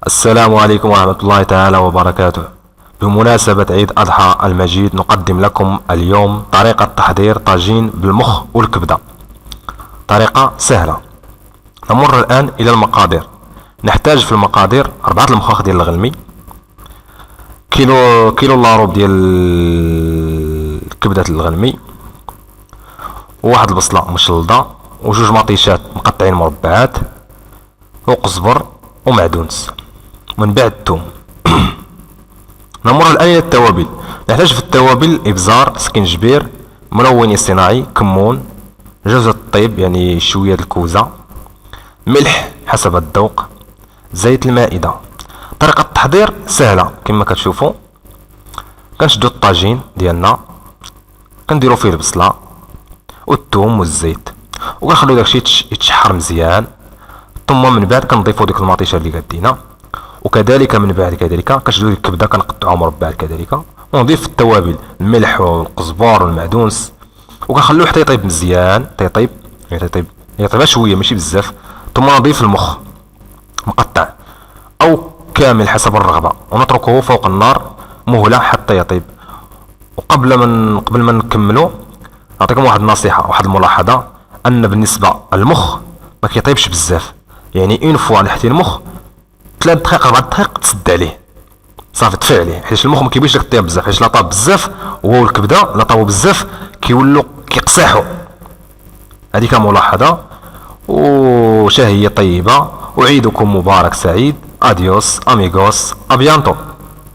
السلام عليكم ورحمة الله تعالى وبركاته. بمناسبة عيد أضحى المجيد نقدم لكم اليوم طريقة تحضير طاجين بالمخ والكبدة. طريقة سهلة. نمر الآن إلى المقادير. نحتاج في المقادير 4 المخاخ ديال الغلمي، كيلو لاروب ديال كبدة الغلمي، وواحد البصلة مشلضة، وجوج مطيشات مقطعين مربعات، وقزبر ومعدونس، من بعد الثوم. نمر الآن إلى التوابل. نحتاج في التوابل إبزار، سكنجبير، ملون صناعي، كمون، جوز الطيب يعني شوية الكوزة، ملح حسب الذوق، زيت المائدة. طريقة التحضير سهلة كما كتشوفوا. كنشدو الطاجين ديالنا، كنديرو فيه البصلة والثوم والزيت، وكنخليو داكشي يتشحر مزيان. ثم من بعد كنضيفو ديك المطيشه اللي كدينا، وكذلك من بعد كنشدو ديك الكبده كنقطعوها مربعات كذلك، ونضيف التوابل الملح والقزبر والمعدونس، وكنخليوه حتى يطيب مزيان. يطيب شويه ماشي بزاف. ثم نضيف المخ مقطع او كامل حسب الرغبه، ونتركه فوق النار مهله حتى يطيب. قبل ما نكملو نعطيكم واحد النصيحه، واحد الملاحظه، ان بالنسبه المخ ما كيطيبش بزاف، يعني اون فوا نحتي المخ 3 دقائق 4 دقائق تسد عليه صافي طفي عليه، حيت المخ ما كيبغيش داك الطياب بزاف، حيت لا طاب بزاف وهو الكبده لا طابو بزاف كيولوا كيقصحوا. هذيك ملاحظه، وشهيه طيبه، وعيدكم مبارك سعيد. اديوس اميغوس ابيانتو.